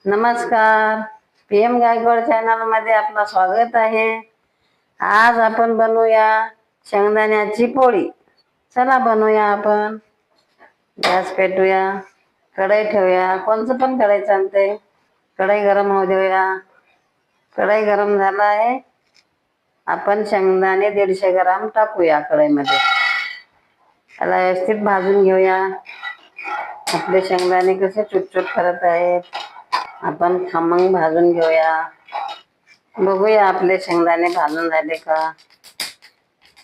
नमस्कार. PM Gaikwad channel मध्ये आपलं स्वागत आहे. आज आपण बनवूया शेंगदाण्याची पोळी. चला बनवूया. आपण गॅस पेटूया, कढई ठेवूया. कोणचं पण कढई चालते. कढई गरम होऊ देऊया. कढई गरम झाला आहे. आपण शेंगदाणे 150 ग्राम टाकूया कढईमध्ये. त्याला व्यवस्थित भाजून घेऊया. आपले शेंगदाणे कसे चुटचुट करत आहेत. आपण खमंग भाजून घेऊया. बघूया आपले शेंगदाणे भाजून झाले का.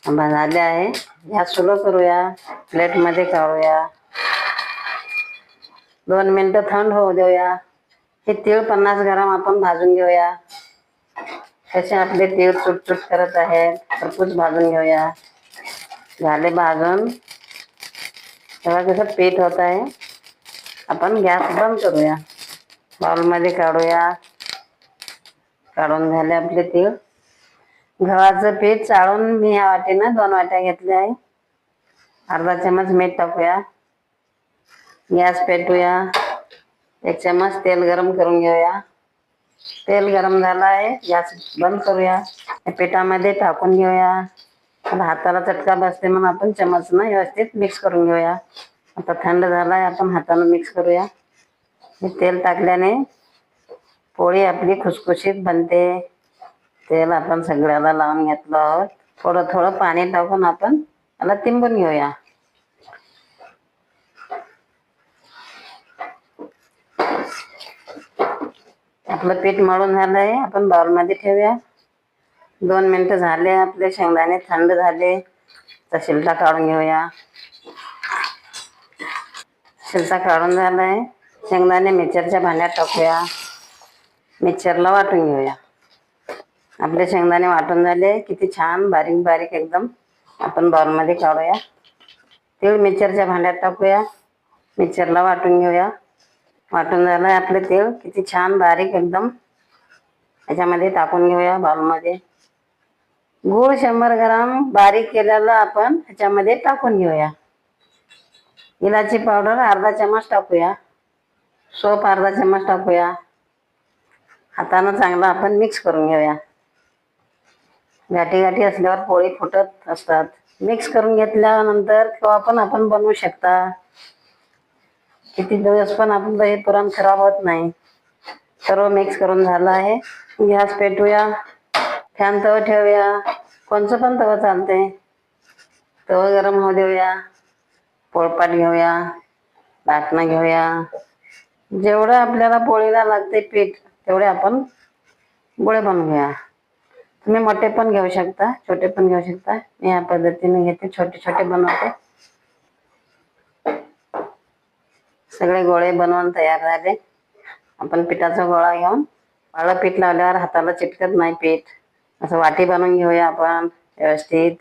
झाले आहे. गॅस सुरू करूया. प्लेट मध्ये काढूया. 2 मिनिटं थंड होऊ देऊया. हे तीळ 50 ग्राम आपण भाजून घेऊया. कसे आपले तीळ चुटचुट करत आहेत. भरपूर भाजून घेऊया. झाले भाजून. तेव्हा कसं पीठ होत आहे. आपण गॅस बंद करूया. बाउल मध्ये काढूया. काढून झाले आपले तीळ. गव्हाचं पीठ चाळून मी या वाटीनं 2 वाट्या घेतल्या आहे. अर्धा चमच मीठ टाकूया. गॅस पेटूया. 1 चमच तेल गरम करून घेऊया. तेल गरम झालं आहे. गॅस बंद करूया. पिठामध्ये टाकून घेऊया. हाताला चटका बसते म्हणून आपण चमचनं व्यवस्थित मिक्स करून घेऊया. आता थंड झाला आहे. आपण हातानं मिक्स करूया. हे तेल टाकल्याने पोळी आपली खुसखुशीत बनते. तेल आपण सगळ्याला लावून घेतलं आहोत. थोडं थोडं पाणी टाकून आपण त्याला तिंबून घेऊया. आपलं पीठ मळून झालंय. आपण बाउल मध्ये ठेवूया. 2 मिनिटं झाले. आपले शेंगदाणे थंड झाले. तर शिलटा काढून घेऊया. शिलटा काढून झालाय. शेंगदाणे मिक्सरच्या भांड्यात टाकूया. मिक्सरला वाटून घेऊया. आपले शेंगदाणे वाटून झाले. किती छान बारीक बारीक एकदम. आपण बाउल मध्ये काढूया. तीळ मिक्सरच्या भांड्यात टाकूया. मिक्सरला वाटून घेऊया. वाटून झालंय आपले तीळ. किती छान बारीक एकदम. याच्यामध्ये टाकून घेऊया बाउल मध्ये. गूळ 100 ग्राम बारीक केलेला आपण ह्याच्यामध्ये टाकून घेऊया. इलायची पावडर अर्धा चमच टाकूया. सोप अर्धा चमच टाकूया. हातानं चांगलं आपण मिक्स करून घेऊया. गाठी गाठी असल्यावर पोळी फुटत असतात. मिक्स करून घेतल्यानंतर किंवा आपण बनवू शकता. किती दिवस पण आपलं हे पुरण खराब होत नाही. सर्व मिक्स करून झालं आहे. गॅस पेटूया. फॅन तवा ठेवूया. कोणचं पण तवा चालते. तवा गरम होऊ देऊया. पोळपाट घेऊया. लाटणं घेऊया. जेवढं आपल्याला पोळीला लागते पीठ तेवढे आपण गोळे बनवूया. तुम्ही मोठे पण घेऊ शकता, छोटे पण घेऊ शकता. मी या पद्धतीने घेते. छोटे छोटे बनवते. सगळे गोळे बनवून तयार झाले. आपण पिठाचा गोळा घेऊन वाळं पीठ लावल्यावर हाताला चिटकत नाही पीठ. असं वाटी बनवून घेऊया आपण व्यवस्थित.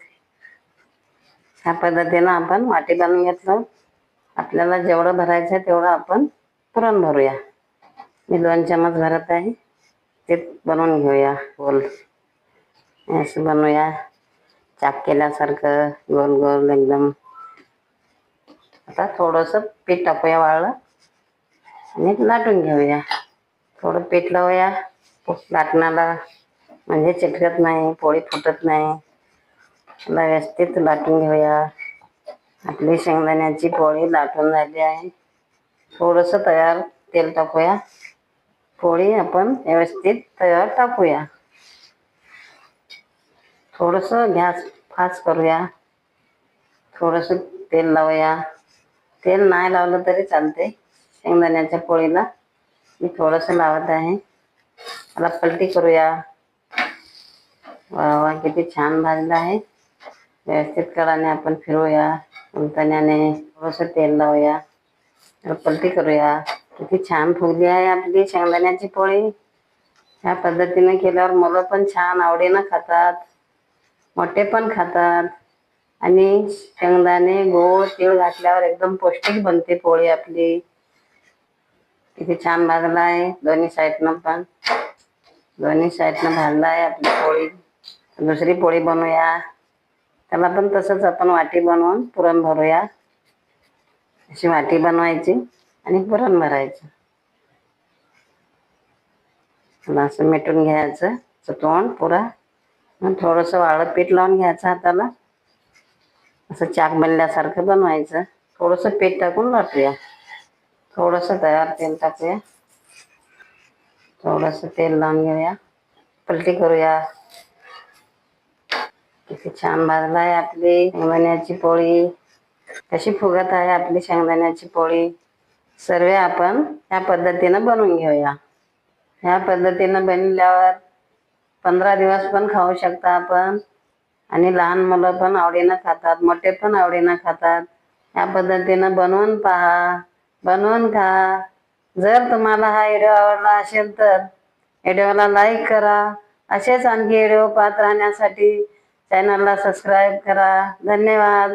ह्या पद्धतीनं आपण वाटी बनवून घेतलं. आपल्याला जेवढं भरायचं आहे तेवढं आपण पुरण भरूया. मी 2 चमच भरत आहे. ते बनवून घेऊया गोल. असं बनवूया चाक केल्यासारखं गोल गोल एकदम. आता थोडंसं पीठ टाकूया वाळलं आणि लाटून घेऊया. थोडं पीठ लावूया लाटणाला. म्हणजे चिटकत नाही. पोळी फुटत नाही. त्याला व्यवस्थित लाटून घेऊया. आपली शेंगदाण्याची पोळी लाटून झाली आहे. थोडंसं तव्यावर तेल टाकूया. पोळी आपण व्यवस्थित तव्यावर टाकूया. थोडंसं गॅस फास्ट करूया. थोडंसं तेल लावूया. तेल नाही लावलं तरी चालते. शेंगदाण्याच्या पोळीला मी थोडंसं लावत आहे. त्याला पलटी करूया. वा किती छान भाजलं आहे. व्यवस्थित कडाने आपण फिरवूया. उलटण्याने थोडंसं तेल लावूया. पलटी करूया. किती छान फुगली आहे आपली शेंगदाण्याची पोळी. ह्या पद्धतीने केल्यावर मुलं पण छान आवडीनं खातात. मोठे पण खातात. आणि शेंगदाणे गोड तीळ घातल्यावर एकदम पौष्टिक बनते पोळी आपली. किती छान भाजला आहे दोन्ही साईडनं पण. दोन्ही साईडनं भाजला आहे आपली पोळी. दुसरी पोळी बनवूया. त्याला पण तसंच आपण वाटी बनवून पुरण भरूया. अशी वाटी बनवायची आणि पुरण भरायचं. आणि असं मिटून घ्यायचं तोंड पुरा. मग थोडंसं वाळं पीठ लावून घ्यायचं हाताला, असं चाक बनल्यासारखं बनवायचं. थोडंसं पीठ टाकून लाटूया. थोडंसं तयार तेल टाकूया. थोडंसं तेल लावून घेऊया. पलटी करूया. किती छान भाजला आहे आपली शेंगदाण्याची पोळी. कशी फुगत आहे आपली शेंगदाण्याची पोळी. सर्व आपण ह्या पद्धतीनं बनवून घेऊया. ह्या पद्धतीनं बनल्यावर 15 दिवस पण खाऊ शकता आपण. आणि लहान मुलं पण आवडीनं खातात, मोठे पण आवडीनं खातात. ह्या पद्धतीनं बनवून पहा, बनवून खा. जर तुम्हाला हा व्हिडिओ आवडला असेल तर व्हिडिओला लाईक करा. असेच आणखी व्हिडिओ पाहत राहण्यासाठी चॅनलला सबस्क्राईब करा. धन्यवाद.